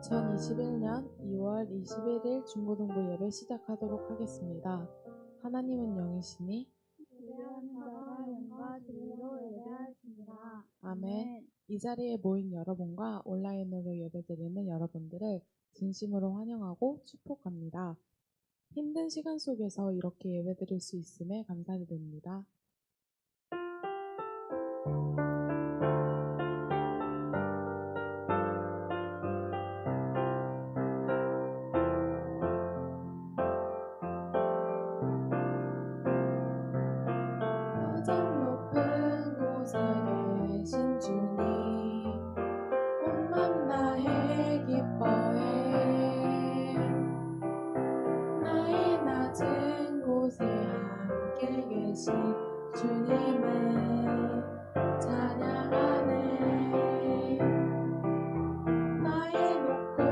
2021년 2월 21일 중고등부 예배 시작하도록 하겠습니다. 하나님은 영이시니 예배하는 자가 영과 진리로 예배하십니다. 아멘. 이 자리에 모인 여러분과 온라인으로 예배드리는 여러분들을 진심으로 환영하고 축복합니다. 힘든 시간 속에서 이렇게 예배드릴 수 있음에 감사드립니다. 가장 높은 곳에 계신 주님, 온 맘 다해 기뻐해. 나의 낮은 곳에 함께 계신 주님을 찬양하네. 나의 높고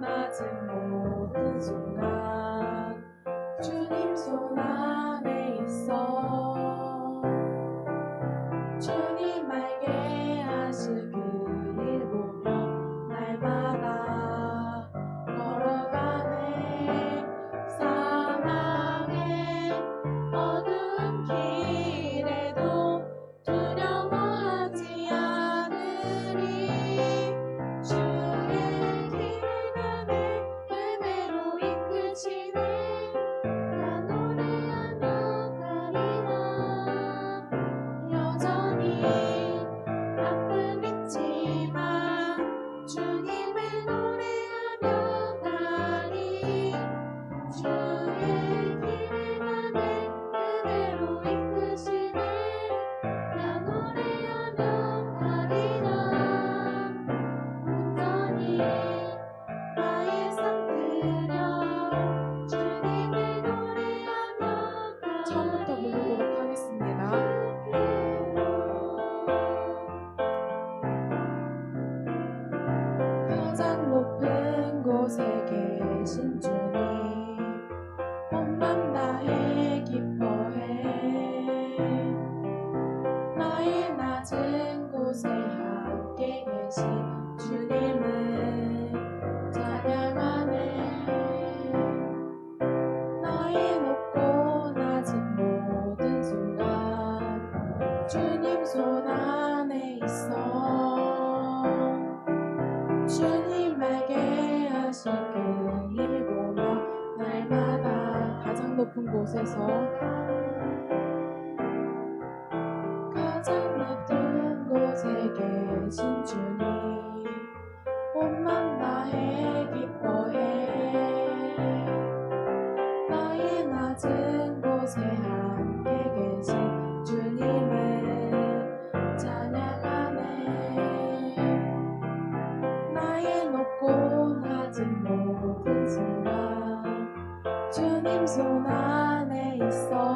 낮은 모든 순간 주님 손 안에 있어. 주님 알게 하실 그 일 보며 날마다 걸어가네. 사랑의 어두운 길에도 두려워하지 않으리. 주의 길을 가네 은혜로 이끄시네. 나 노래하며 가리라. 여전히 아픔 있지만 주님을 노래하며 가리. 주의 길을 가네 은혜로 이끄시네. 나 노래하며 가리라. 온전히 나의 삶 드려 주님을 노래하며 가리. 처음부터 부르도록 하겠습니다. 가장 높은 곳에 계신 주님, 온 맘 다해 기뻐해. 나의 낮은 곳에 함께 계신 주님을 찬양하네. 나의 높고 낮은 모든 순간 주님 손 안에 있어. 주님에게 하신 그 일 보며 날마다 가장 높은 곳에서 가장 높은 곳에 계신 주님, 온 맘 다해 기뻐해. 나의 낮은 곳에 함께 계신 주님을 찬양하네. 나의 높고 낮은 모든 순간 주님 손 안에 있어.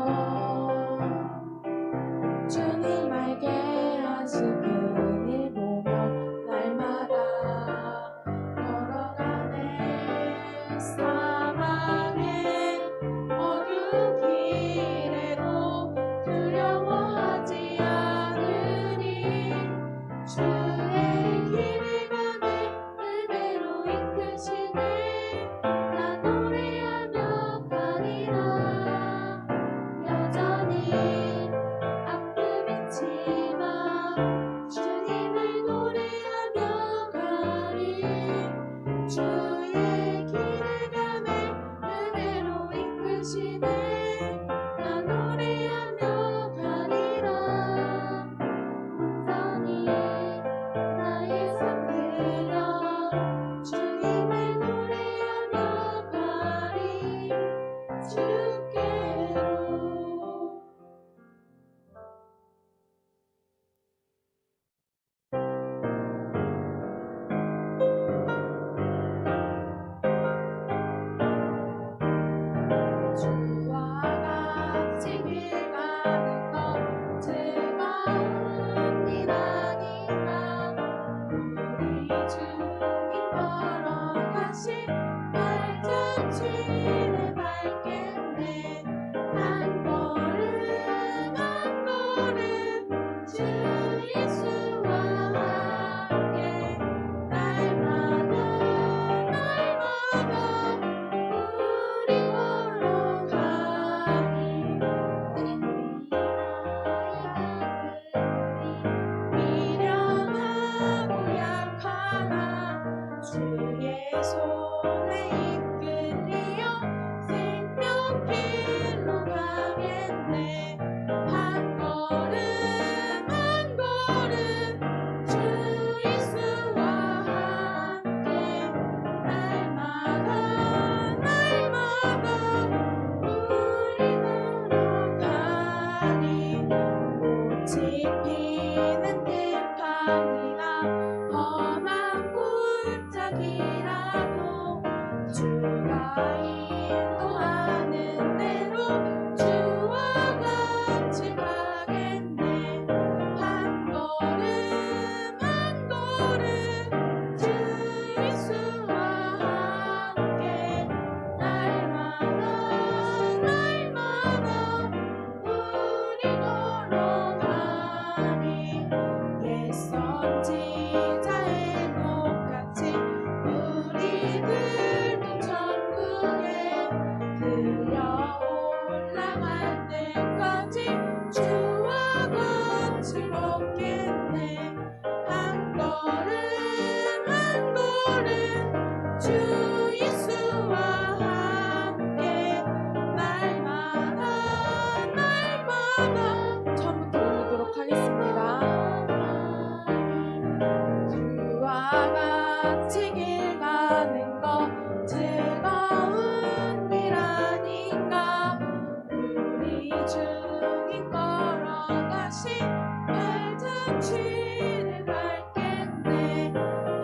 진을 밟겠네.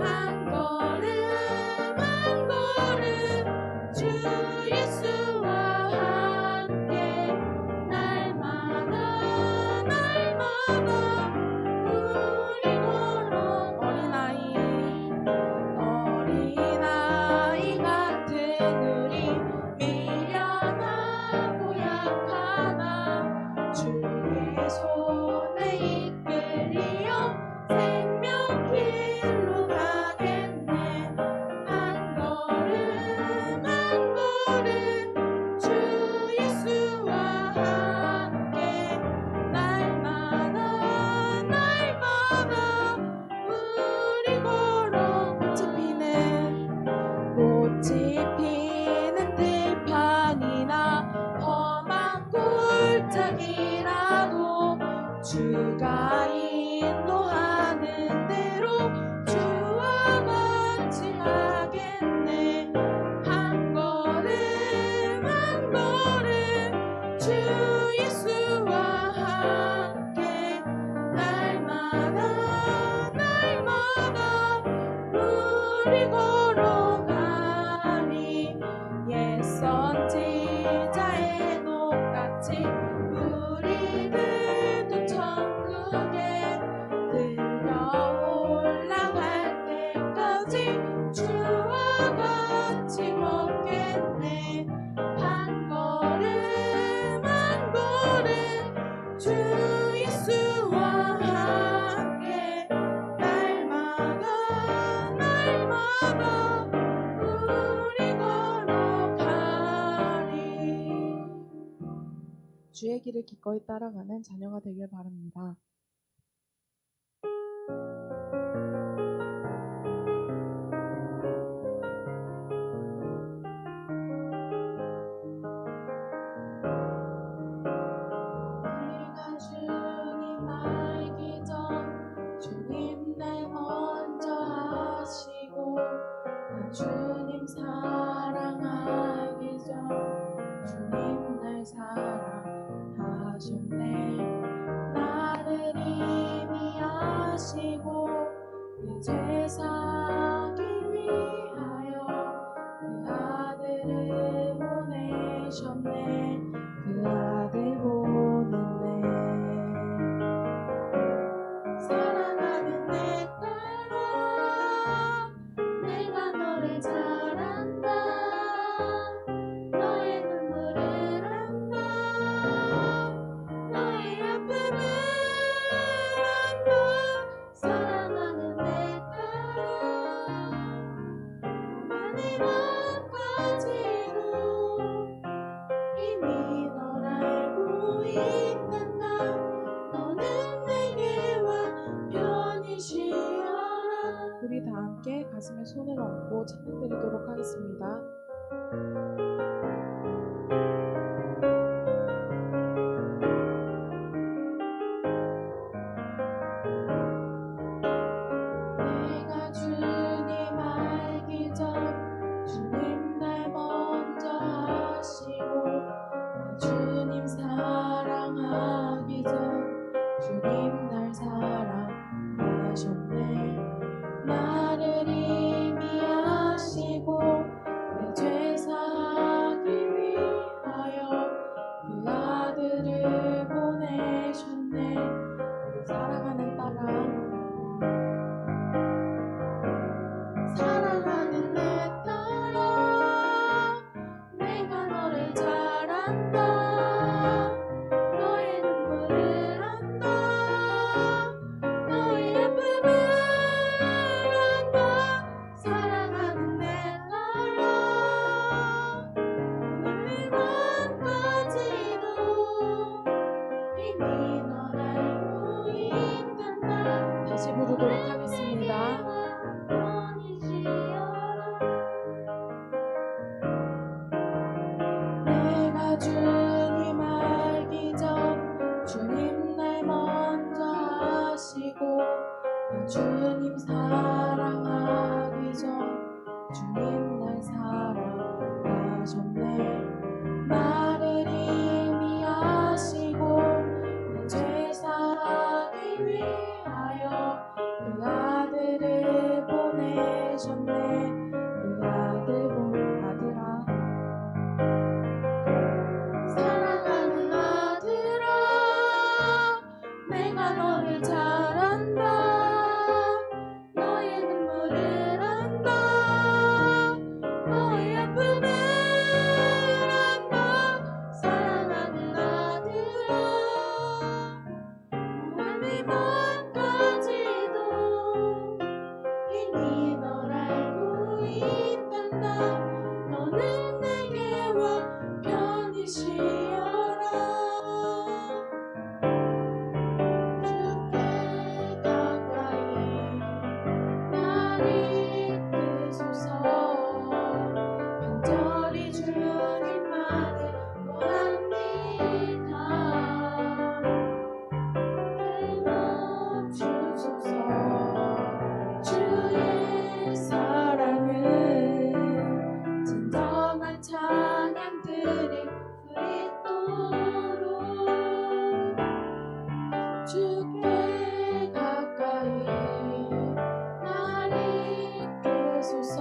한 걸음 한 걸음 주 예수와 함께 날마다 날마다 우리 걸어. 어린아이 같은 우리 미련하고 약하나 주의 손에 이끌리어 생명길로 가겠네. 한 걸음 한 걸음 주 예수와 함께 날마다 날마다 우리 걸어. 꽃이 피는 들판이나 험한 골짜기라도 주가 인도하는 대로 주와 같이 가겠네. 한 걸음 한 걸음 주 예수와 함께 날마다 날마다 우리 걸어가리. 옛 선지자의 녹같이 우리들도 천국에 들어 올라갈 때까지 주와 같이 걷겠네. 한 걸음 한 걸음 주 예수와 함께 날마다 날마다 우리 걸어가리. 주의 길을 기꺼이 따라가는 자녀가 되길 바랍니다. 내가 주님 알기 전 주님 날 먼저 아시고 나 주님 사랑하기 전 주님 날 사랑하셨네. 나를 이미 아시고 내 죄 사기 위하여 그 아들을 보내셨네. 그 아들 보냈네. 사랑하는 내 딸아, 내가 너를 잘 안다. 너의 눈물을 안다. 너의 아픔을 안다. 사랑하는 내 딸아, 너만의 맘까지도 이미 널 알고 있단다. 너는 내게 와 편히 쉬어라. 우리 다 함께 가슴에 손을 얹고 찬양드리도록 하겠습니다. 내가 주님 알기 전 주님 날 먼저 아시고 나 주님 사랑하기 전 주님 날 사랑하셨네. 나를 이미 아시고 내 죄 사기 위하여 그 아들을 보내셨네. 사랑하는 딸아, 사랑하는 내 딸아, 내가 너를 잘 안다. 너의 눈물을 안다. 너의 아픔을 안다. 사랑하는 내 딸아, 너의 맘까지도 이미 널 알고 있단다. 다시 부르도록 하겠습니다. 내가 주님 알기 전 주님 날 먼저 아시고 나 주님 사랑하기 전 주님 날 사랑하셨네. 나를 이미 아시고 내 죄 사기 위해 위하여 그 아들을 보내셨네. 그 아들아 사랑하는 아들아 내가 너를 잘 안다. 너의 눈물을 안다. 너의 아픔을 안다. 사랑하는 아들아 무한히 먼까지도 이미 널 알고 있단다. 너는 내게와 편히 쉬어라. 주께 가까이 날 이끄소서. 간절히 주님만을 원합니다. 주소서. 주의 사랑은 진정한 찬양들이 있도록 주께 가까이 날 이끄소서.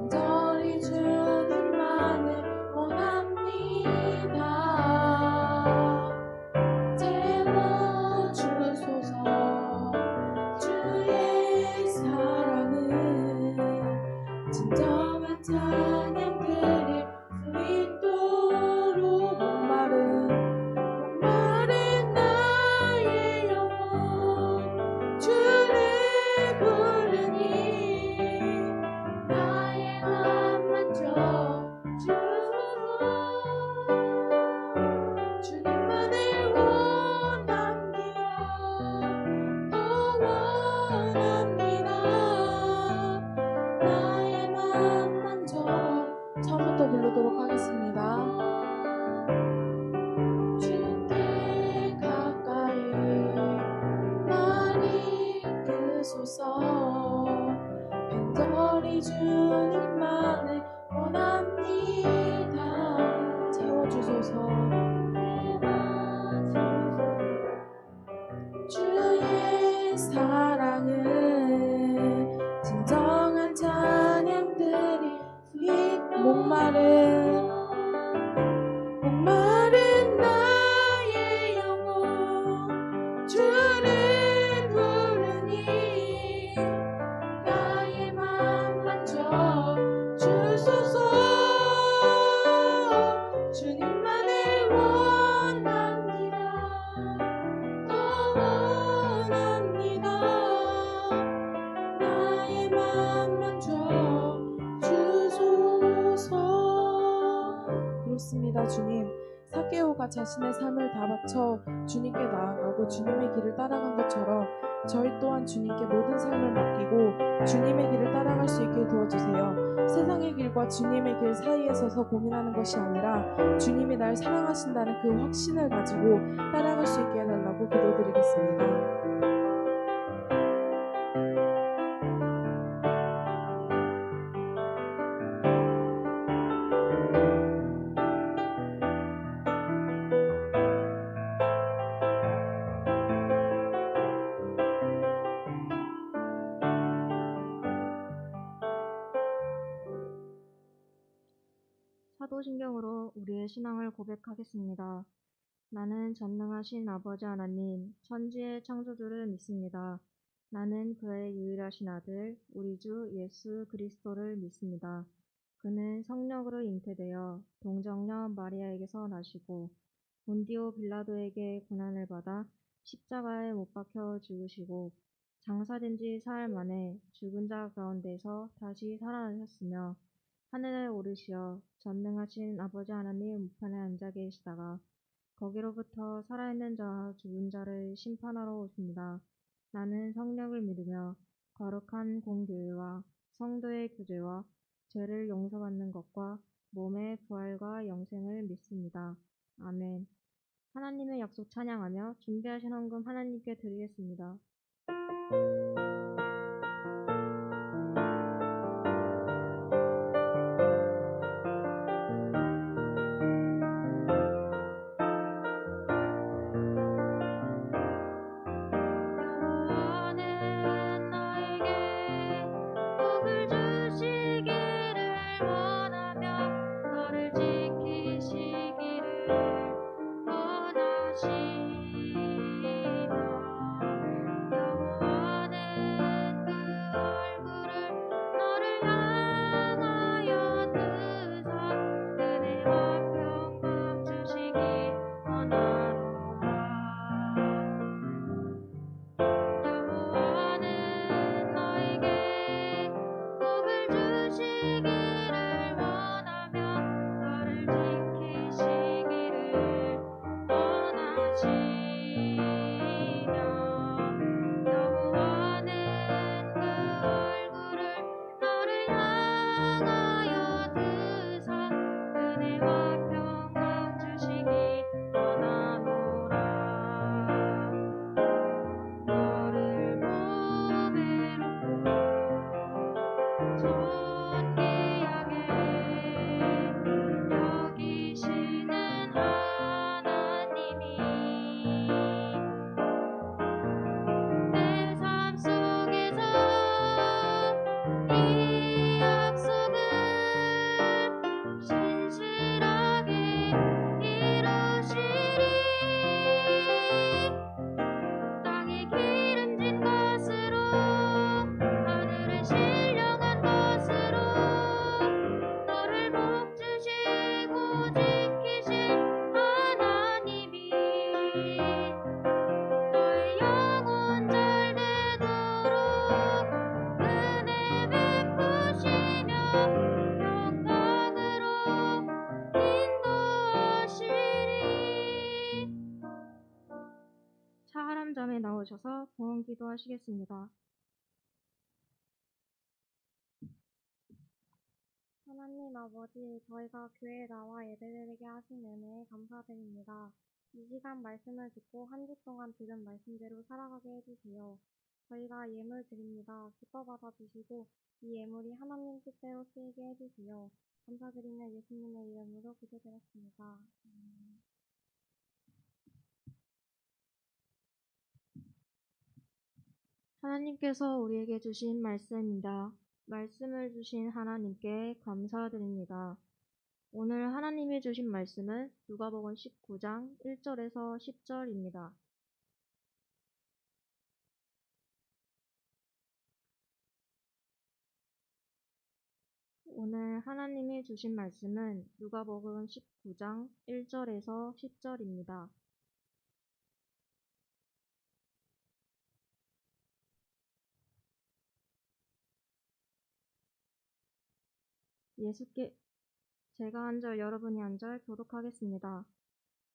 간절히 주님만을 원합니다. 채워주소서. 주의 사랑은 진정한 찬양들이 있도록 목마른 나의 영혼 주를 부르니 나의 맘 만져주소서. 주님만을 원합니다. 더 원합니다. 나의 맘 만져. 처음부터 부르도록 하겠습니다. 주께 가까이 날 이끄소서. 간절히 주님만을 원합니다. 채워주소서. 주의 사랑은 진정한 찬양들이 목마른 나의 영혼 주를 부르니 나의 맘 만져 주소서. 주님만을 원합니다. 더 원합니다. 나의 맘 만져 주소서. 그렇습니다. 주님, 삭개오가 자신의 삶을 다 바쳐 주님께 나아가고 주님의 길을 따라간 것처럼 저희 또한 주님께 모든 삶을 맡기고 주님의 길을 따라갈 수 있게 도와주세요. 세상의 길과 주님의 길 사이에 서서 고민하는 것이 아니라 주님이 날 사랑하신다는 그 확신을 가지고 따라갈 수 있게 해달라고 기도드리겠습니다. 사도신경으로 우리의 신앙을 고백하겠습니다. 나는 전능하신 아버지 하나님, 천지의 창조주를 믿습니다. 나는 그의 유일하신 아들, 우리 주 예수 그리스도를 믿습니다. 그는 성령으로 잉태되어 동정녀 마리아에게서 나시고 본디오 빌라도에게 고난을 받아 십자가에 못 박혀 죽으시고 장사된 지 사흘 만에 죽은 자 가운데서 다시 살아나셨으며 하늘에 오르시어 전능하신 아버지 하나님 우편에 앉아 계시다가 거기로부터 살아있는 자와 죽은 자를 심판하러 오십니다. 나는 성령을 믿으며 거룩한 공교회와 성도의 교제와 죄를 용서받는 것과 몸의 부활과 영생을 믿습니다. 아멘. 하나님의 약속 찬양하며 준비하신 헌금 하나님께 드리겠습니다. 나오셔서 봉헌 기도하시겠습니다. 하나님 아버지, 저희가 교회에 나와 예배드리게 하신 은혜에 감사드립니다. 이 시간 말씀을 듣고 한 주 동안 들은 말씀대로 살아가게 해주세요. 저희가 예물 드립니다. 기뻐 받아주시고 이 예물이 하나님 뜻대로 쓰이게 해주세요. 감사드리며 예수님의 이름으로 기도드렸습니다. 하나님께서 우리에게 주신 말씀입니다. 말씀을 주신 하나님께 감사드립니다. 오늘 하나님이 주신 말씀은 누가복음 19장 1절에서 10절입니다. 오늘 하나님이 주신 말씀은 누가복음 19장 1절에서 10절입니다. 제가 한 절, 여러분이 한 절 교독하겠습니다.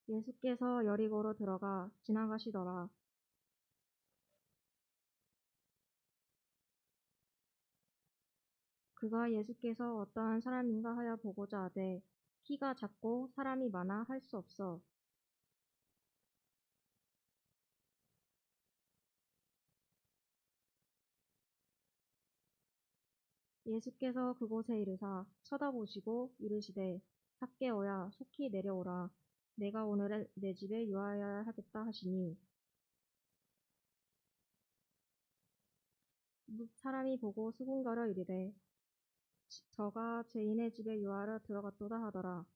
예수께서 여리고로 들어가 지나가시더라. 그가 예수께서 어떠한 사람인가 하여 보고자 하되 키가 작고 사람이 많아 할 수 없어. 예수께서 그곳에 이르사 쳐다보시고 이르시되 zac개오야 속히 내려오라. 내가 오늘 내 집에 유하여야 하겠다 하시니 사람이 보고 수군거려 이르되 저가 죄인의 집에 유하러 들어갔도다 하더라.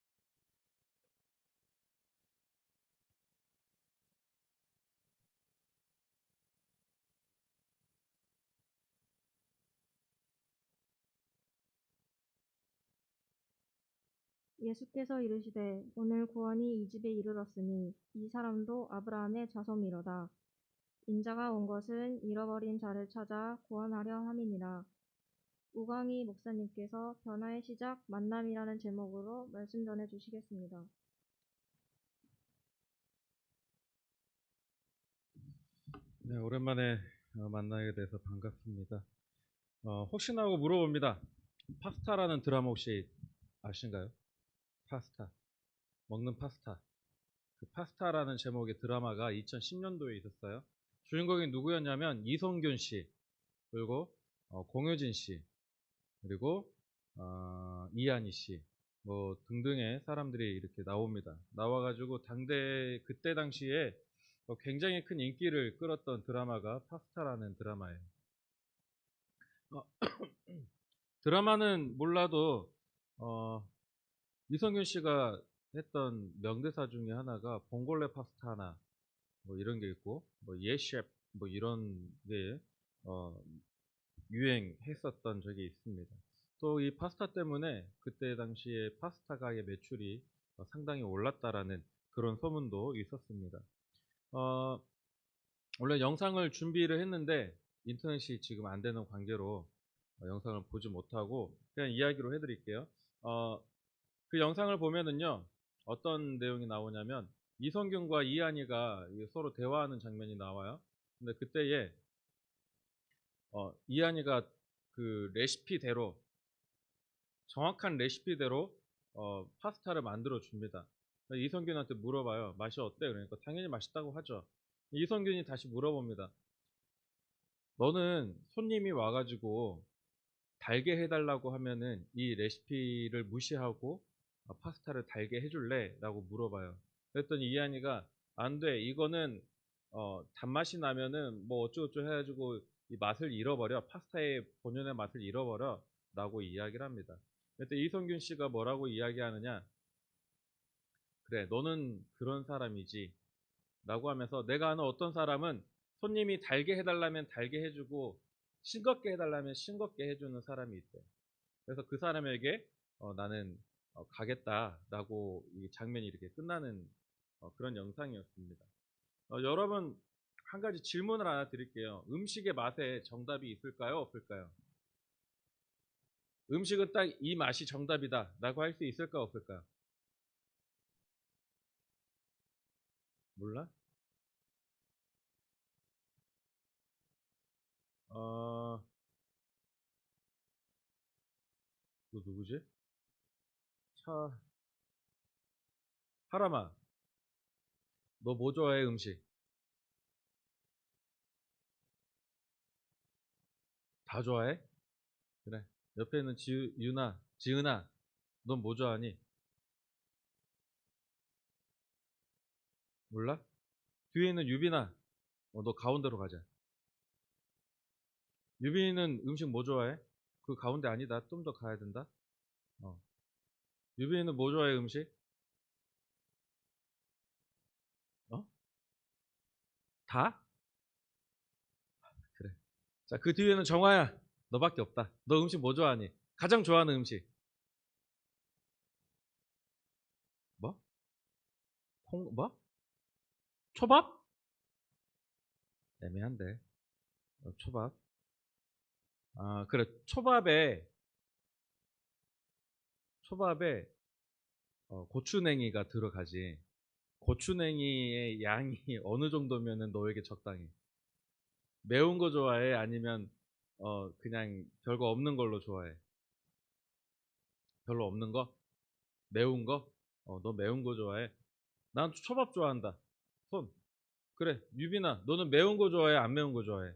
예수께서 이르시되 오늘 구원이 이 집에 이르렀으니 이 사람도 아브라함의 자손이로다. 인자가 온 것은 잃어버린 자를 찾아 구원하려 함이니라. 우광희 목사님께서 변화의 시작 만남이라는 제목으로 말씀 전해 주시겠습니다. 네, 오랜만에 만나게 돼서 반갑습니다. 혹시나 하고 물어봅니다. 파스타라는 드라마 혹시 아신가요? 파스타, 먹는 파스타. 그 파스타라는 제목의 드라마가 2010년도에 있었어요. 주인공이 누구였냐면 이성균 씨, 그리고 공효진 씨, 그리고 이한희 씨, 뭐 등등의 사람들이 이렇게 나옵니다. 나와가지고 그때 당시에 굉장히 큰 인기를 끌었던 드라마가 파스타라는 드라마예요. 드라마는 몰라도 이성균 씨가 했던 명대사 중에 하나가 봉골레 파스타 하나 뭐 이런 게 있고 뭐 예셰프 뭐 이런 게 유행했었던 적이 있습니다. 또 이 파스타 때문에 그때 당시에 파스타 가게 매출이 상당히 올랐다라는 그런 소문도 있었습니다. 원래 영상을 준비를 했는데 인터넷이 지금 안 되는 관계로 영상을 보지 못하고 그냥 이야기로 해드릴게요. 그 영상을 보면은요, 어떤 내용이 나오냐면 이성균과 이한이가 서로 대화하는 장면이 나와요. 근데 그때에 이한이가 그 레시피대로 정확한 레시피대로 파스타를 만들어 줍니다. 이성균한테 물어봐요. 맛이 어때? 그러니까 당연히 맛있다고 하죠. 이성균이 다시 물어봅니다. 너는 손님이 와가지고 달게 해달라고 하면은 이 레시피를 무시하고 파스타를 달게 해줄래? 라고 물어봐요. 그랬더니 이한이가 안 돼. 이거는 단맛이 나면은 뭐 어쩌고저쩌고 해가지고 이 맛을 잃어버려. 파스타의 본연의 맛을 잃어버려. 라고 이야기를 합니다. 그랬더니 이성균 씨가 뭐라고 이야기하느냐? 그래, 너는 그런 사람이지. 라고 하면서 내가 아는 어떤 사람은 손님이 달게 해달라면 달게 해주고 싱겁게 해달라면 싱겁게 해주는 사람이 있대. 그래서 그 사람에게 나는 가겠다라고 이 장면이 이렇게 끝나는 그런 영상이었습니다. 여러분 한 가지 질문을 하나 드릴게요. 음식의 맛에 정답이 있을까요? 없을까요? 음식은 딱 이 맛이 정답이다 라고 할 수 있을까 없을까요? 몰라? 너 누구지? 하람아, 너 뭐 좋아해, 음식? 다 좋아해? 그래. 옆에 있는 지은아, 넌 뭐 좋아하니? 몰라? 뒤에 있는 유빈아, 너 가운데로 가자. 유빈이는 음식 뭐 좋아해? 그 가운데 아니다. 좀 더 가야 된다. 어. 유빈이는 뭐 좋아해, 음식? 어? 다? 그래. 자, 그 뒤에는 정화야. 너밖에 없다. 너 음식 뭐 좋아하니? 가장 좋아하는 음식. 뭐? 뭐? 초밥? 애매한데. 초밥. 아, 그래. 초밥에 고추냉이가 들어가지. 고추냉이의 양이 어느 정도면은 너에게 적당해. 매운 거 좋아해? 아니면 그냥 별거 없는 걸로 좋아해? 별로 없는 거? 매운 거? 너 매운 거 좋아해? 난 초밥 좋아한다. 손. 그래. 유빈아, 너는 매운 거 좋아해? 안 매운 거 좋아해?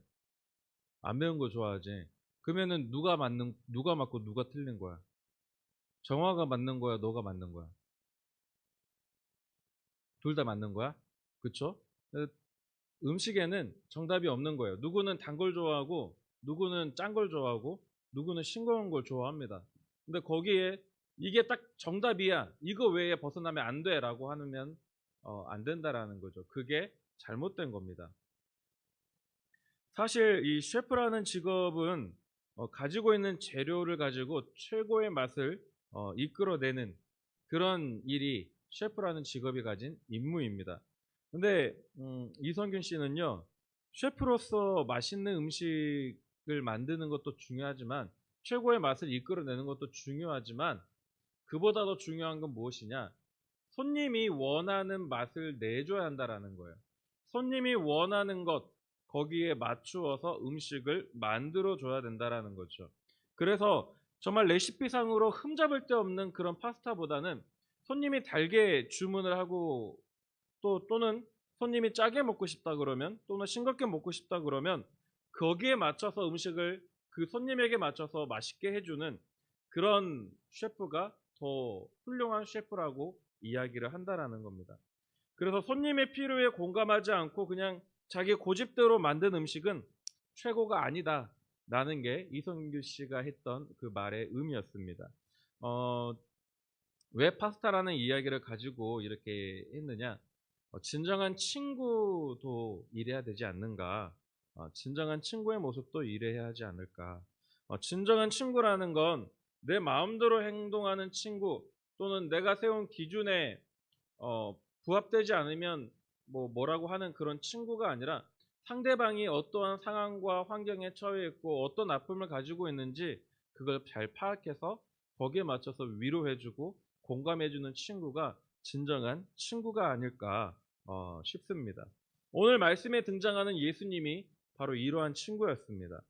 안 매운 거 좋아하지. 그러면은 누가 맞고 누가 틀린 거야? 정화가 맞는 거야? 너가 맞는 거야? 둘 다 맞는 거야? 그쵸? 음식에는 정답이 없는 거예요. 누구는 단 걸 좋아하고, 누구는 짠 걸 좋아하고, 누구는 싱거운 걸 좋아합니다. 근데 거기에 이게 딱 정답이야. 이거 외에 벗어나면 안 돼. 라고 하면, 안 된다라는 거죠. 그게 잘못된 겁니다. 사실 이 셰프라는 직업은 가지고 있는 재료를 가지고 최고의 맛을 이끌어내는 그런 일이 셰프라는 직업이 가진 임무입니다. 근데 이성균 씨는요, 셰프로서 맛있는 음식을 만드는 것도 중요하지만 최고의 맛을 이끌어내는 것도 중요하지만 그보다 더 중요한 건 무엇이냐? 손님이 원하는 맛을 내줘야 한다라는 거예요. 손님이 원하는 것, 거기에 맞추어서 음식을 만들어 줘야 된다라는 거죠. 그래서 정말 레시피상으로 흠잡을 데 없는 그런 파스타보다는 손님이 달게 주문을 하고 또는 손님이 짜게 먹고 싶다 그러면 또는 싱겁게 먹고 싶다 그러면 거기에 맞춰서 음식을 그 손님에게 맞춰서 맛있게 해주는 그런 셰프가 더 훌륭한 셰프라고 이야기를 한다라는 겁니다. 그래서 손님의 필요에 공감하지 않고 그냥 자기 고집대로 만든 음식은 최고가 아니다. 라는 게 이성규 씨가 했던 그 말의 의미였습니다. 왜 파스타라는 이야기를 가지고 이렇게 했느냐? 진정한 친구도 이래야 되지 않는가? 진정한 친구의 모습도 이래야 하지 않을까? 진정한 친구라는 건 내 마음대로 행동하는 친구 또는 내가 세운 기준에 부합되지 않으면 뭐라고 하는 그런 친구가 아니라 상대방이 어떠한 상황과 환경에 처해 있고 어떤 아픔을 가지고 있는지 그걸 잘 파악해서 거기에 맞춰서 위로해주고 공감해주는 친구가 진정한 친구가 아닐까 싶습니다. 오늘 말씀에 등장하는 예수님이 바로 이러한 친구였습니다.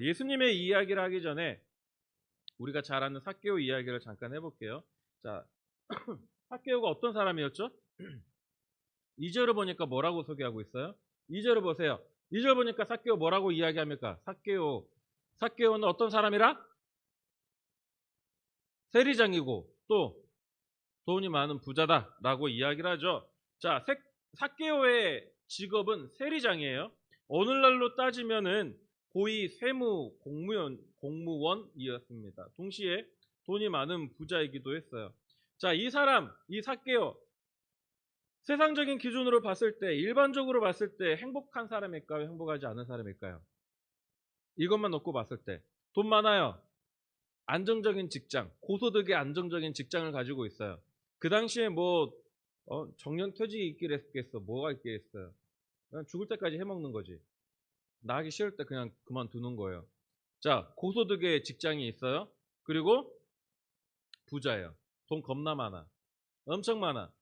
예수님의 이야기를 하기 전에 우리가 잘 아는 삭개오 이야기를 잠깐 해볼게요. 자, 삭개오가 어떤 사람이었죠? 2절을 보니까 뭐라고 소개하고 있어요? 2절을 보세요. 2절 보니까 삭개오 뭐라고 이야기합니까? 삭개오는 어떤 사람이라? 세리장이고 또 돈이 많은 부자다라고 이야기를 하죠. 자, 삭개오의 직업은 세리장이에요. 오늘날로 따지면은 고위 세무 공무원이었습니다. 동시에 돈이 많은 부자이기도 했어요. 자, 이 삭개오, 세상적인 기준으로 봤을 때, 일반적으로 봤을 때 행복한 사람일까요? 행복하지 않은 사람일까요? 이것만 놓고 봤을 때. 돈 많아요. 안정적인 직장, 고소득의 안정적인 직장을 가지고 있어요. 그 당시에 정년퇴직이 있길 했겠어. 뭐가 있겠어요? 그냥 죽을 때까지 해먹는 거지. 나가기 싫을 때 그냥 그만두는 거예요. 자, 고소득의 직장이 있어요. 그리고 부자예요. 돈 겁나 많아. 엄청 많아.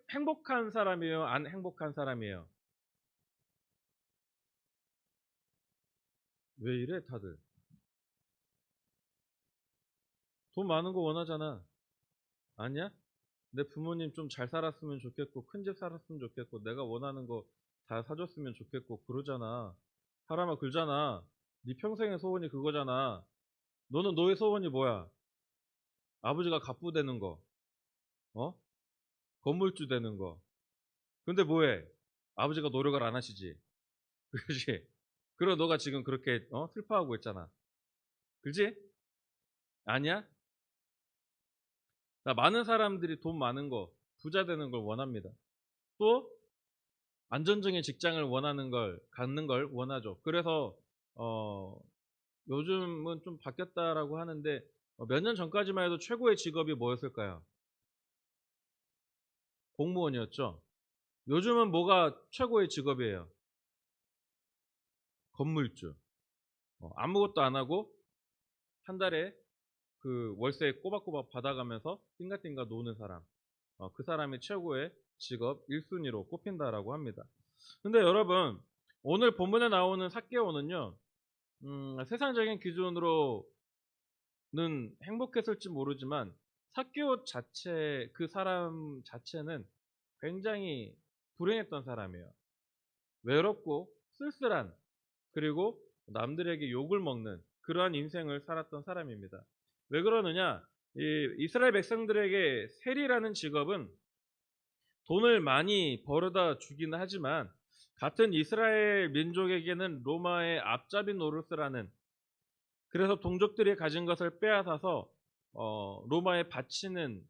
행복한 사람이에요? 안 행복한 사람이에요? 왜 이래 다들? 돈 많은 거 원하잖아. 아니야? 내 부모님 좀 잘 살았으면 좋겠고 큰 집 살았으면 좋겠고 내가 원하는 거 다 사줬으면 좋겠고 그러잖아. 사람아 그러잖아. 네 평생의 소원이 그거잖아. 너의 소원이 뭐야? 아버지가 갑부 되는 거, 어? 건물주 되는 거. 근데 뭐해? 아버지가 노력을 안 하시지. 그렇지? 그리고 너가 지금 그렇게 슬퍼하고 있잖아. 그지? 아니야? 나 많은 사람들이 돈 많은 거, 부자 되는 걸 원합니다. 또 안정적인 직장을 갖는 걸 원하죠. 그래서 요즘은 좀 바뀌었다라고 하는데 몇 년 전까지만 해도 최고의 직업이 뭐였을까요? 공무원이었죠. 요즘은 뭐가 최고의 직업이에요? 건물주. 아무것도 안 하고 한 달에 그 월세 꼬박꼬박 받아가면서 띵가띵가 노는 사람. 그 사람이 최고의 직업 1순위로 꼽힌다라고 합니다. 근데 여러분, 오늘 본문에 나오는 삭개오는요, 세상적인 기준으로는 행복했을지 모르지만, 삭개오 자체, 그 사람 자체는 굉장히 불행했던 사람이에요. 외롭고 쓸쓸한, 그리고 남들에게 욕을 먹는 그러한 인생을 살았던 사람입니다. 왜 그러느냐? 이스라엘 백성들에게 세리라는 직업은 돈을 많이 벌어다 주기는 하지만 같은 이스라엘 민족에게는 로마의 앞잡이 노릇을 하는, 그래서 동족들이 가진 것을 빼앗아서 로마에 바치는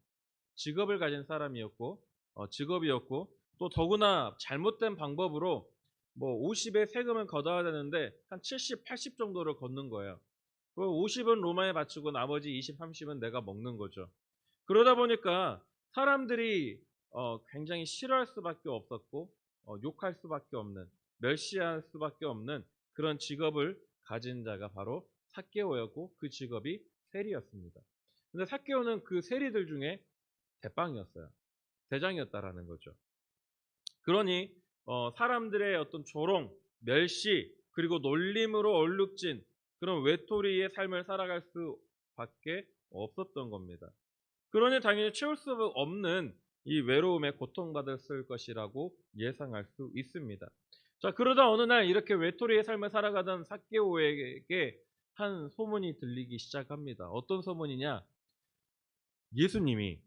직업을 가진 사람이었고 직업이었고, 또 더구나 잘못된 방법으로 뭐 50의 세금을 걷어야 되는데 한 70, 80 정도를 걷는 거예요. 그 50은 로마에 바치고 나머지 20, 30은 내가 먹는 거죠. 그러다 보니까 사람들이 굉장히 싫어할 수밖에 없었고 욕할 수밖에 없는, 멸시할 수밖에 없는 그런 직업을 가진 자가 바로 삭개오였고 그 직업이 세리였습니다. 근데 삭개오는 그 세리들 중에 대빵이었어요. 대장이었다라는 거죠. 그러니 사람들의 어떤 조롱, 멸시, 그리고 놀림으로 얼룩진 그런 외톨이의 삶을 살아갈 수밖에 없었던 겁니다. 그러니 당연히 채울 수 없는 이 외로움에 고통받았을 것이라고 예상할 수 있습니다. 자, 그러다 어느 날 이렇게 외톨이의 삶을 살아가던 삭개오에게 한 소문이 들리기 시작합니다. 어떤 소문이냐? 예수님이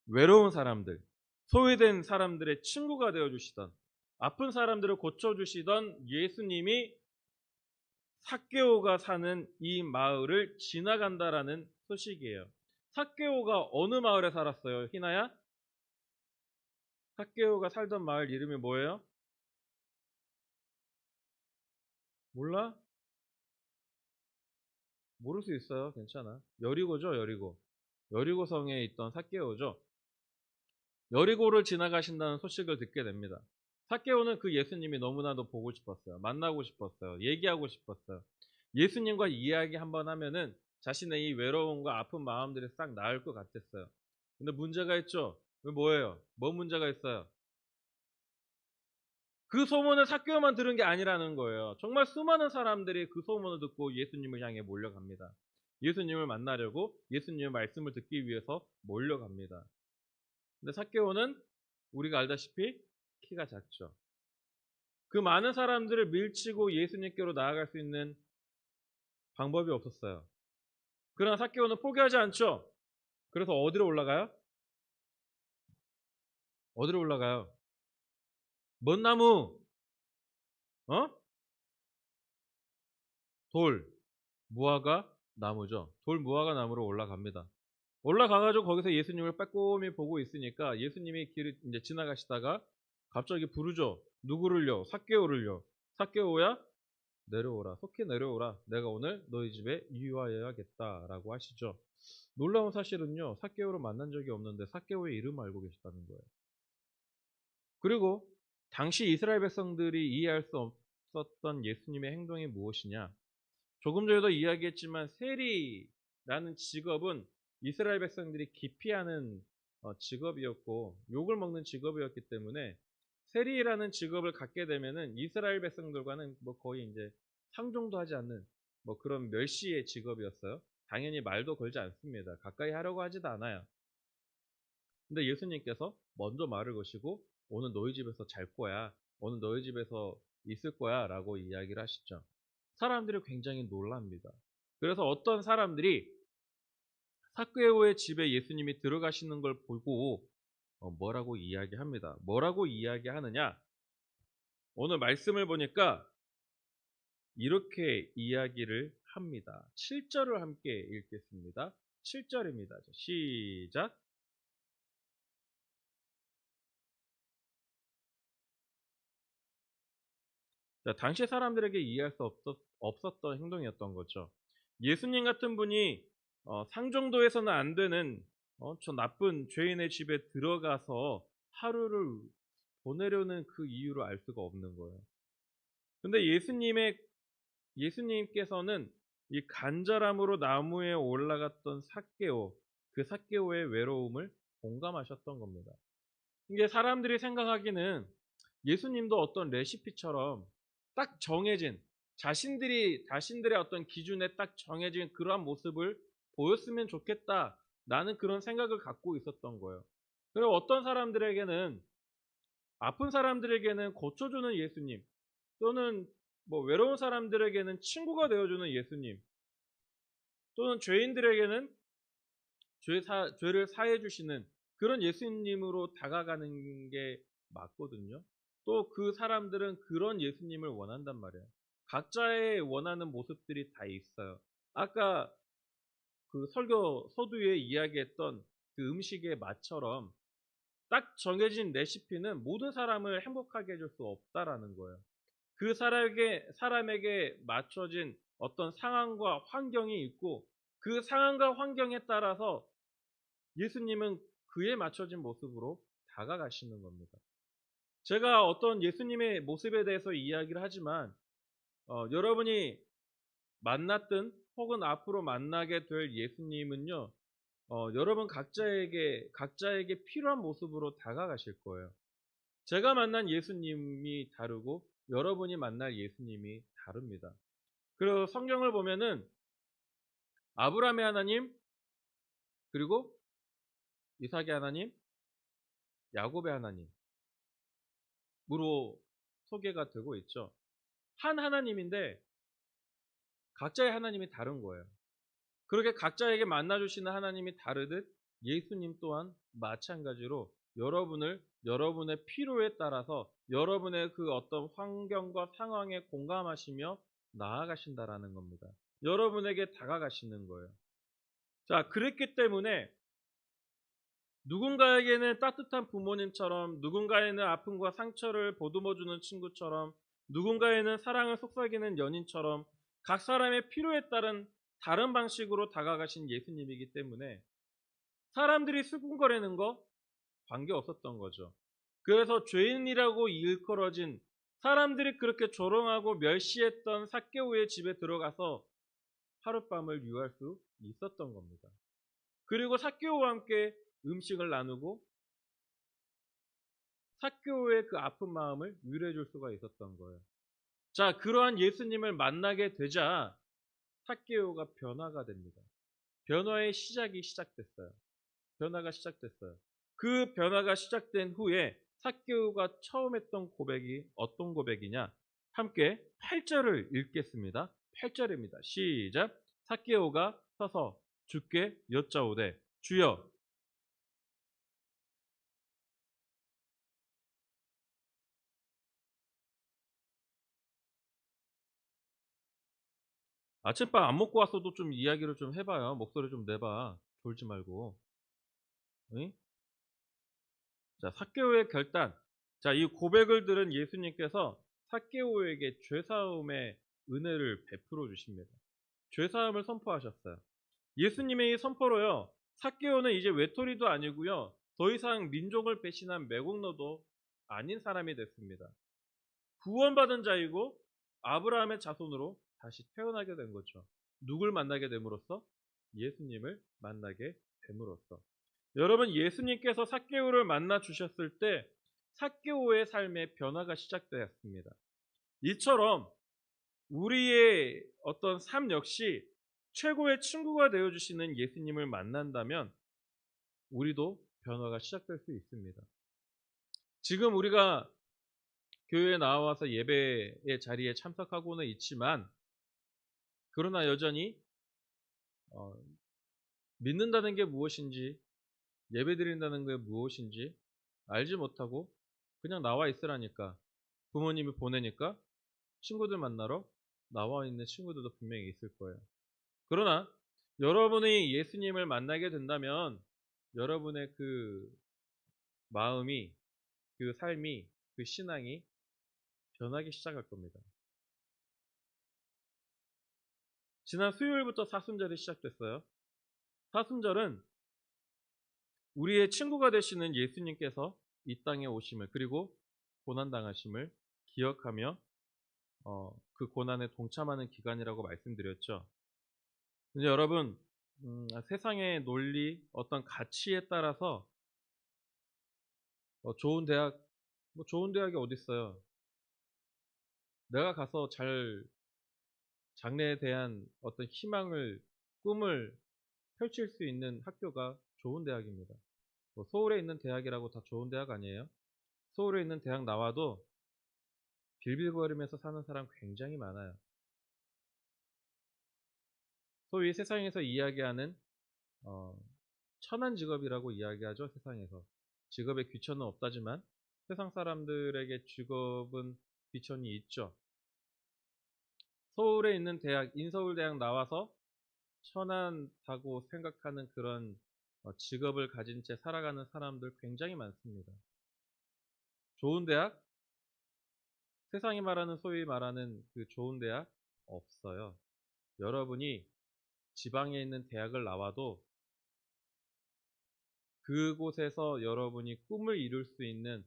외로운 사람들, 소외된 사람들의 친구가 되어주시던, 아픈 사람들을 고쳐주시던 예수님이 삭개오가 사는 이 마을을 지나간다라는 소식이에요. 삭개오가 어느 마을에 살았어요, 희나야? 삭개오가 살던 마을 이름이 뭐예요? 몰라? 모를 수 있어요. 괜찮아. 여리고죠, 여리고. 여리고성에 있던 삭개오죠. 여리고를 지나가신다는 소식을 듣게 됩니다. 삭개오는 그 예수님이 너무나도 보고 싶었어요. 만나고 싶었어요. 얘기하고 싶었어요. 예수님과 이야기 한번 하면은 자신의 이 외로움과 아픈 마음들이 싹 나을 것 같았어요. 근데 문제가 있죠. 뭐예요? 뭐 문제가 있어요? 그 소문을 삭개오만 들은 게 아니라는 거예요. 정말 수많은 사람들이 그 소문을 듣고 예수님을 향해 몰려갑니다. 예수님을 만나려고 예수님의 말씀을 듣기 위해서 몰려갑니다. 근데 삭개오는 우리가 알다시피 키가 작죠. 그 많은 사람들을 밀치고 예수님께로 나아갈 수 있는 방법이 없었어요. 그러나 삭개오는 포기하지 않죠. 그래서 어디로 올라가요? 어디로 올라가요? 먼 나무, 돌, 무화과 나무죠. 돌, 무화과 나무로 올라갑니다. 올라가가지고 거기서 예수님을 빼꼼히 보고 있으니까 예수님이 길을 이제 지나가시다가 갑자기 부르죠. 누구를요? 삭개오를요. 삭개오야, 내려오라. 속히 내려오라. 내가 오늘 너희 집에 이유하여야겠다라고 하시죠. 놀라운 사실은요. 삭개오를 만난 적이 없는데 삭개오의 이름을 알고 계시다는 거예요. 그리고 당시 이스라엘 백성들이 이해할 수 없었던 예수님의 행동이 무엇이냐? 조금 전에도 이야기했지만 세리라는 직업은 이스라엘 백성들이 기피하는 직업이었고 욕을 먹는 직업이었기 때문에 세리라는 직업을 갖게 되면은 이스라엘 백성들과는 뭐 거의 이제 상종도 하지 않는 뭐 그런 멸시의 직업이었어요. 당연히 말도 걸지 않습니다. 가까이 하려고 하지도 않아요. 근데 예수님께서 먼저 말을 거시고 오늘 너희 집에서 잘 거야. 오늘 너희 집에서 있을 거야 라고 이야기를 하시죠. 사람들이 굉장히 놀랍니다. 그래서 어떤 사람들이 삭개오의 집에 예수님이 들어가시는 걸 보고 뭐라고 이야기합니다. 뭐라고 이야기하느냐? 오늘 말씀을 보니까 이렇게 이야기를 합니다. 7절을 함께 읽겠습니다. 7절입니다. 시작. 자, 당시 사람들에게 이해할 수 없었던 행동이었던 거죠. 예수님 같은 분이 상정도에서는 안 되는 저 나쁜 죄인의 집에 들어가서 하루를 보내려는 그 이유를 알 수가 없는 거예요. 근데 예수님께서는 이 간절함으로 나무에 올라갔던 삭개오, 그 삭개오의 외로움을 공감하셨던 겁니다. 이게 사람들이 생각하기는 예수님도 어떤 레시피처럼 딱 정해진 자신들의 어떤 기준에 딱 정해진 그러한 모습을 보였으면 좋겠다. 나는 그런 생각을 갖고 있었던 거예요. 그리고 어떤 사람들에게는 아픈 사람들에게는 고쳐주는 예수님, 또는 뭐 외로운 사람들에게는 친구가 되어주는 예수님, 또는 죄인들에게는 죄를 사해 주시는 그런 예수님으로 다가가는 게 맞거든요. 또 그 사람들은 그런 예수님을 원한단 말이에요. 각자의 원하는 모습들이 다 있어요. 아까 그 설교 서두에 이야기했던 그 음식의 맛처럼 딱 정해진 레시피는 모든 사람을 행복하게 해줄 수 없다라는 거예요. 그 사람에게 맞춰진 어떤 상황과 환경이 있고 그 상황과 환경에 따라서 예수님은 그에 맞춰진 모습으로 다가가시는 겁니다. 제가 어떤 예수님의 모습에 대해서 이야기를 하지만 여러분이 만났든 혹은 앞으로 만나게 될 예수님은요. 여러분 각자에게 필요한 모습으로 다가가실 거예요. 제가 만난 예수님이 다르고 여러분이 만날 예수님이 다릅니다. 그리고 성경을 보면은 아브라함의 하나님, 그리고 이삭의 하나님, 야곱의 하나님으로 소개가 되고 있죠. 한 하나님인데 각자의 하나님이 다른 거예요. 그렇게 각자에게 만나주시는 하나님이 다르듯 예수님 또한 마찬가지로 여러분의 필요에 따라서 여러분의 그 어떤 환경과 상황에 공감하시며 나아가신다라는 겁니다. 여러분에게 다가가시는 거예요. 자, 그랬기 때문에 누군가에게는 따뜻한 부모님처럼, 누군가에는 아픔과 상처를 보듬어주는 친구처럼, 누군가에는 사랑을 속삭이는 연인처럼 각 사람의 필요에 따른 다른 방식으로 다가가신 예수님이기 때문에 사람들이 수군거리는 거 관계없었던 거죠. 그래서 죄인이라고 일컬어진 사람들이 그렇게 조롱하고 멸시했던 삭개오의 집에 들어가서 하룻밤을 유할 수 있었던 겁니다. 그리고 삭개오와 함께 음식을 나누고 삭개오의 그 아픈 마음을 위로해 줄 수가 있었던 거예요. 자, 그러한 예수님을 만나게 되자 삭개오가 변화가 됩니다. 변화의 시작이 시작됐어요. 변화가 시작됐어요. 그 변화가 시작된 후에 삭개오가 처음 했던 고백이 어떤 고백이냐? 함께 8절을 읽겠습니다. 8절입니다. 시작. 삭개오가 서서 주께 여짜오되 주여, 아침밥 안 먹고 왔어도 좀 이야기를 좀 해봐요. 목소리 좀 내봐. 졸지 말고. 응? 자, 삭개오의 결단. 자, 이 고백을 들은 예수님께서 삭개오에게 죄사함의 은혜를 베풀어 주십니다. 죄사함을 선포하셨어요. 예수님의 이 선포로요, 삭개오는 이제 외톨이도 아니고요, 더 이상 민족을 배신한 매국노도 아닌 사람이 됐습니다. 구원받은 자이고 아브라함의 자손으로 다시 태어나게 된 거죠. 누굴 만나게 됨으로써? 예수님을 만나게 됨으로써. 여러분, 예수님께서 삭개오를 만나 주셨을 때 삭개오의 삶의 변화가 시작되었습니다. 이처럼 우리의 어떤 삶 역시 최고의 친구가 되어주시는 예수님을 만난다면 우리도 변화가 시작될 수 있습니다. 지금 우리가 교회에 나와서 예배의 자리에 참석하고는 있지만 그러나 여전히 믿는다는 게 무엇인지, 예배드린다는 게 무엇인지 알지 못하고 그냥 나와 있으라니까, 부모님이 보내니까 친구들 만나러 나와 있는 친구들도 분명히 있을 거예요. 그러나 여러분이 예수님을 만나게 된다면 여러분의 그 마음이, 그 삶이, 그 신앙이 변하기 시작할 겁니다. 지난 수요일부터 사순절이 시작됐어요. 사순절은 우리의 친구가 되시는 예수님께서 이 땅에 오심을, 그리고 고난당하심을 기억하며 그 고난에 동참하는 기간이라고 말씀드렸죠. 근데 여러분, 세상의 논리, 어떤 가치에 따라서 좋은 대학, 좋은 대학이 어디 있어요? 내가 가서 장래에 대한 어떤 희망을, 꿈을 펼칠 수 있는 학교가 좋은 대학입니다. 서울에 있는 대학이라고 다 좋은 대학 아니에요? 서울에 있는 대학 나와도 빌빌거리면서 사는 사람 굉장히 많아요. 소위 세상에서 이야기하는 천한 직업이라고 이야기하죠. 세상에서 직업에 귀천은 없다지만 세상 사람들에게 직업은 귀천이 있죠. 서울에 있는 대학, 인서울대학 나와서 천한다고 생각하는 그런 직업을 가진 채 살아가는 사람들 굉장히 많습니다. 좋은 대학? 세상이 말하는, 소위 말하는 그 좋은 대학 없어요. 여러분이 지방에 있는 대학을 나와도 그곳에서 여러분이 꿈을 이룰 수 있는,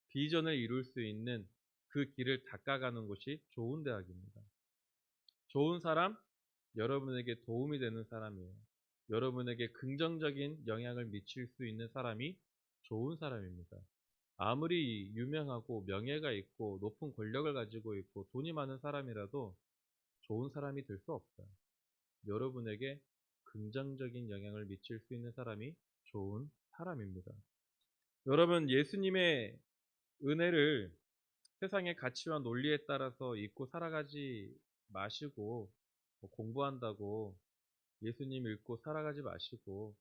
비전을 이룰 수 있는 그 길을 닦아가는 곳이 좋은 대학입니다. 좋은 사람, 여러분에게 도움이 되는 사람이에요. 여러분에게 긍정적인 영향을 미칠 수 있는 사람이 좋은 사람입니다. 아무리 유명하고 명예가 있고 높은 권력을 가지고 있고 돈이 많은 사람이라도 좋은 사람이 될 수 없어요. 여러분에게 긍정적인 영향을 미칠 수 있는 사람이 좋은 사람입니다. 여러분, 예수님의 은혜를 세상의 가치와 논리에 따라서 잊고 살아가지 마시고, 공부한다고 예수님 읽고 살아가지 마시고,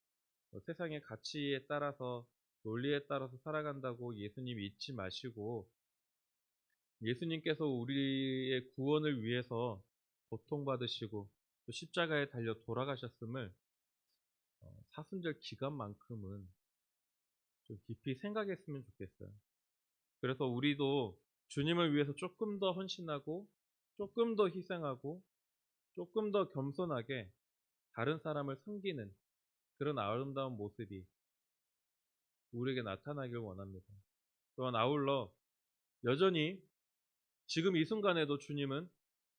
세상의 가치에 따라서, 논리에 따라서 살아간다고 예수님 잊지 마시고, 예수님께서 우리의 구원을 위해서 고통받으시고 또 십자가에 달려 돌아가셨음을 사순절 기간만큼은 좀 깊이 생각했으면 좋겠어요. 그래서 우리도 주님을 위해서 조금 더 헌신하고 조금 더 희생하고 조금 더 겸손하게 다른 사람을 섬기는 그런 아름다운 모습이 우리에게 나타나길 원합니다. 또한 아울러 여전히 지금 이 순간에도 주님은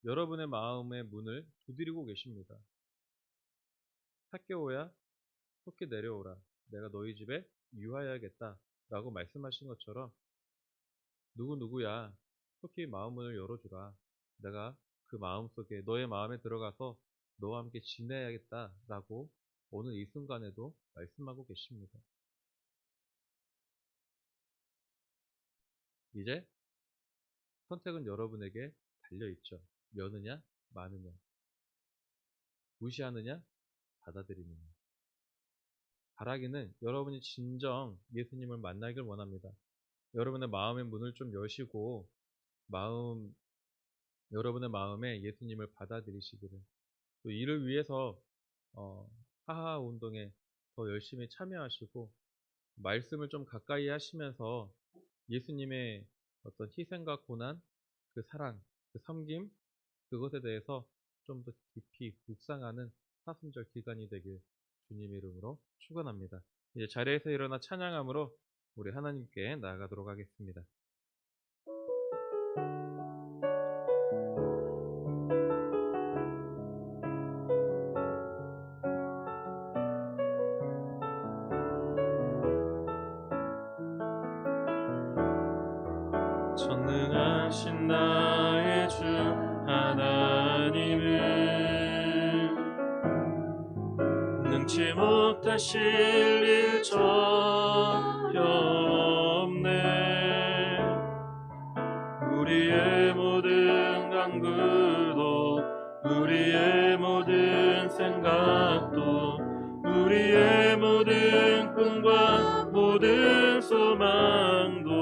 여러분의 마음의 문을 두드리고 계십니다. 삭개오야, 속히 내려오라. 내가 너희 집에 유하여야겠다 라고 말씀하신 것처럼 누구야, 속히 마음문을 열어주라. 내가 그 마음속에, 너의 마음에 들어가서 너와 함께 지내야겠다 라고 오늘 이 순간에도 말씀하고 계십니다. 이제 선택은 여러분에게 달려있죠. 여느냐 마느냐, 무시하느냐 받아들이느냐. 바라기는 여러분이 진정 예수님을 만나길 원합니다. 여러분의 마음의 문을 좀 여시고 여러분의 마음에 예수님을 받아들이시기를, 또 이를 위해서 하하 운동에 더 열심히 참여하시고 말씀을 좀 가까이 하시면서 예수님의 어떤 희생과 고난, 그 사랑, 그 섬김, 그것에 대해서 좀 더 깊이 묵상하는 사순절 기간이 되길 주님의 이름으로 축원합니다. 이제 자리에서 일어나 찬양함으로 우리 하나님께 나아가도록 하겠습니다. 전능하신 나의 주 하나님을 능치 못하실 일 전혀 없네. 우리의 모든 간구도 우리의 모든 생각도 우리의 모든 꿈과 모든 소망도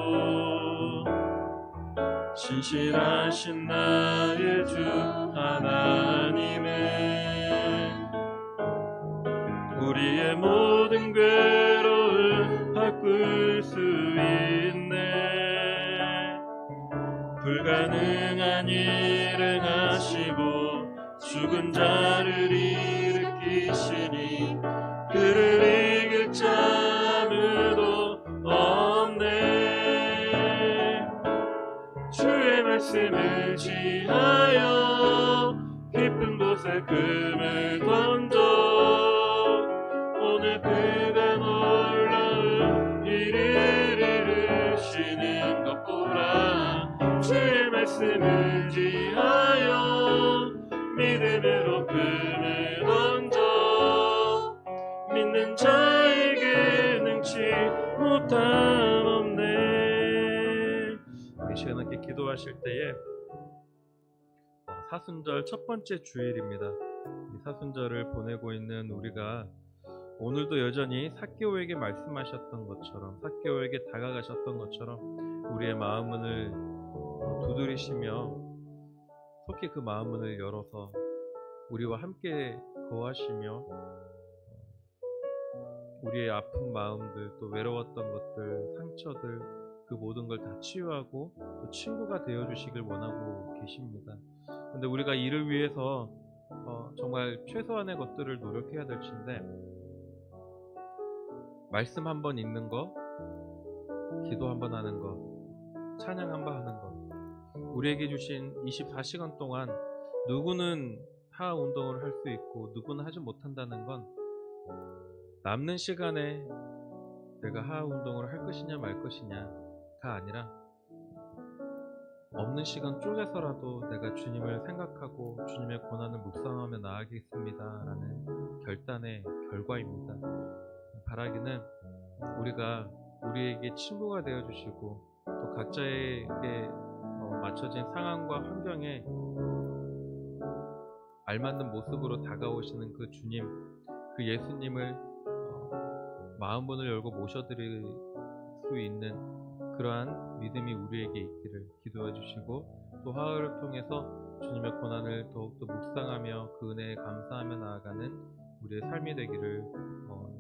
신실하신 나의 주 하나님의 우리의 모든 괴로움 바꿀 수 있네. 불가능한 일을 하시고 죽은 자를 일으키시니 그를 이길 자 아무도 없네. 주의 말씀을 지하여 깊은 곳에 금을 던져 오늘 그가 놀라운 일을 이루시는 것 보라. 주의 말씀을 지하여 믿음으로 금을 던져 믿는 자에게 능치 못함 없네. 이 시간 함께 기도하실 때에 사순절 첫 번째 주일입니다. 이 사순절을 보내고 있는 우리가 오늘도 여전히 삭개오에게 말씀하셨던 것처럼 삭개오에게 다가가셨던 것처럼 우리의 마음문을 두드리시며 속히 그 마음문을 열어서 우리와 함께 거하시며 우리의 아픈 마음들 또 외로웠던 것들 상처들 그 모든 걸 다 치유하고 또 친구가 되어주시길 원하고 계십니다. 근데 우리가 이를 위해서 정말 최소한의 것들을 노력해야 될 텐데 말씀 한번 읽는 거, 기도 한번 하는 거, 찬양 한번 하는 거 우리에게 주신 24시간 동안 누구는 하하 운동을 할 수 있고 누구는 하지 못한다는 건 남는 시간에 내가 하하 운동을 할 것이냐 말 것이냐가 아니라 없는 시간 쪼개서라도 내가 주님을 생각하고 주님의 고난을 묵상하며 나아가겠습니다 라는 결단의 결과입니다. 바라기는 우리가 우리에게 친구가 되어주시고 또 각자에게 맞춰진 상황과 환경에 알맞는 모습으로 다가오시는 그 주님, 그 예수님을 마음문을 열고 모셔드릴 수 있는 그러한 믿음이 우리에게 있기를 기도해 주시고 또 화요일을 통해서 주님의 고난을 더욱더 묵상하며 그 은혜에 감사하며 나아가는 우리의 삶이 되기를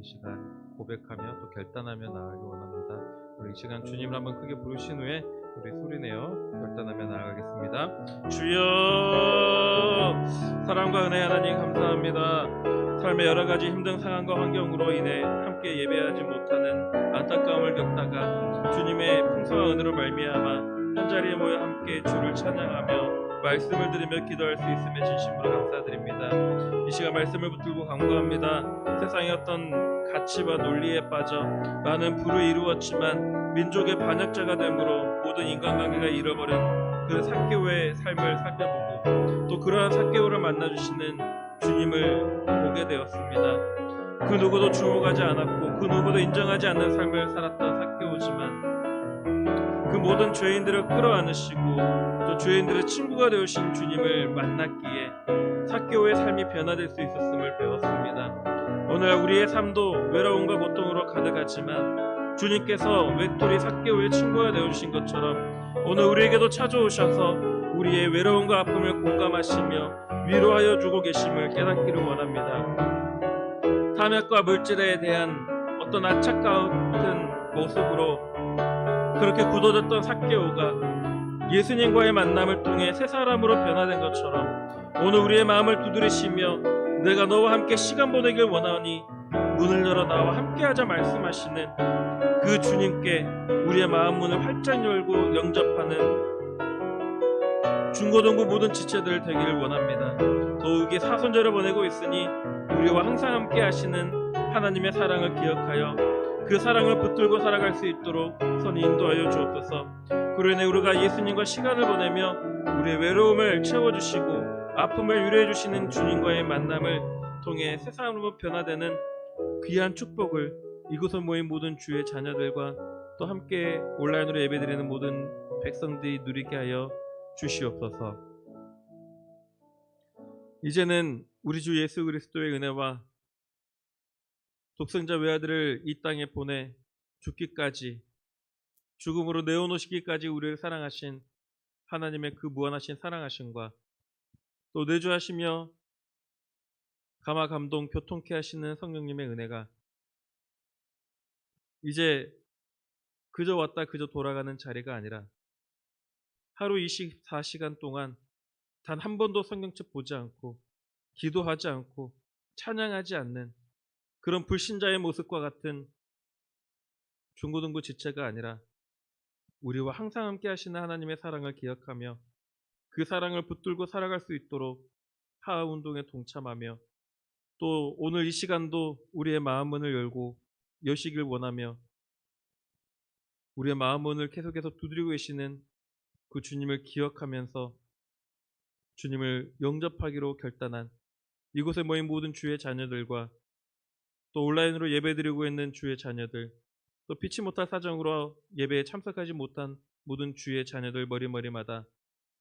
이 시간 고백하며 또 결단하며 나아가기 원합니다. 우리 이 시간 주님을 한번 크게 부르신 후에 우리 소리내어 결단하며 나아가겠습니다. 주여, 사랑과 은혜 하나님 감사합니다. 삶의 여러 가지 힘든 상황과 환경으로 인해 함께 예배하지 못하는 안타까움을 겪다가 주님의 풍성한 은혜로 말미암아 한자리에 모여 함께 주를 찬양하며 말씀을 들으며 기도할 수 있음에 진심으로 감사드립니다. 이 시간 말씀을 붙들고 간구합니다. 세상의 어떤 가치와 논리에 빠져 많은 부를 이루었지만 민족의 반역자가 되므로 모든 인간관계가 잃어버린 그 삭개오의 삶을 살펴보고 또 그러한 삭개오를 만나주시는 주님을 보게 되었습니다. 그 누구도 주목하지 않았고 그 누구도 인정하지 않는 삶을 살았던 삭개오지만 그 모든 죄인들을 끌어안으시고 또 죄인들의 친구가 되오신 주님을 만났기에 삭개오의 삶이 변화될 수 있었음을 배웠습니다. 오늘 우리의 삶도 외로움과 고통으로 가득하지만 주님께서 외톨이 삭개오의 친구가 되어주신 것처럼 오늘 우리에게도 찾아오셔서 우리의 외로움과 아픔을 공감하시며 위로하여 주고 계심을 깨닫기를 원합니다. 탐욕과 물질에 대한 어떤 악착 같은 모습으로 그렇게 굳어졌던 삭개오가 예수님과의 만남을 통해 새 사람으로 변화된 것처럼 오늘 우리의 마음을 두드리시며 내가 너와 함께 시간 보내길 원하오니 문을 열어 나와 함께하자 말씀하시는 그 주님께 우리의 마음 문을 활짝 열고 영접하는 중고등부 모든 지체들 되기를 원합니다. 더욱이 사순절을 보내고 있으니 우리와 항상 함께 하시는 하나님의 사랑을 기억하여 그 사랑을 붙들고 살아갈 수 있도록 선이 인도하여 주옵소서. 그로 인해 우리가 예수님과 시간을 보내며 우리의 외로움을 채워주시고 아픔을 유래해 주시는 주님과의 만남을 통해 새 사람으로 변화되는 귀한 축복을 이곳에 모인 모든 주의 자녀들과 또 함께 온라인으로 예배드리는 모든 백성들이 누리게 하여 주시옵소서. 이제는 우리 주 예수 그리스도의 은혜와 독생자 외아들을 이 땅에 보내 죽기까지, 죽음으로 내어놓으시기까지 우리를 사랑하신 하나님의 그 무한하신 사랑하심과 또 내주하시며 감화 감동 교통케 하시는 성령님의 은혜가 이제 그저 왔다 그저 돌아가는 자리가 아니라 하루 24시간 동안 단 한 번도 성경책 보지 않고 기도하지 않고 찬양하지 않는 그런 불신자의 모습과 같은 중고등부 지체가 아니라 우리와 항상 함께 하시는 하나님의 사랑을 기억하며 그 사랑을 붙들고 살아갈 수 있도록 하하 운동에 동참하며 또 오늘 이 시간도 우리의 마음 문을 열고 여시길 원하며 우리의 마음 문을 계속해서 두드리고 계시는 그 주님을 기억하면서 주님을 영접하기로 결단한 이곳에 모인 모든 주의 자녀들과 또 온라인으로 예배드리고 있는 주의 자녀들, 또 피치 못할 사정으로 예배에 참석하지 못한 모든 주의 자녀들 머리머리마다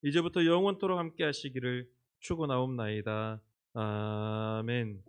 이제부터 영원토록 함께 하시기를 축원하옵나이다. 아멘.